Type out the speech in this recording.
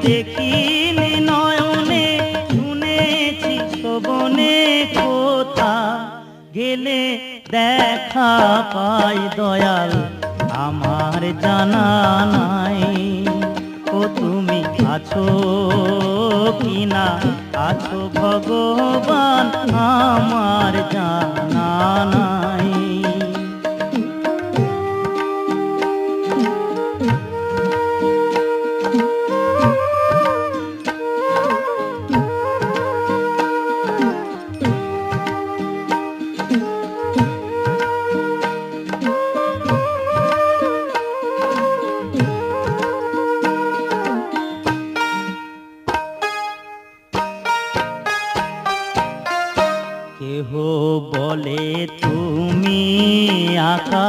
দেখিনি নয়নে, শুনেছি শ্রবণে, কোথা গেলে দেখা পাই দয়াল আমার জানা নাই। ও তুমি আছো কিনা আছো ভগবান আমার জানা নাই। কেহ বলে তুমি আকাশ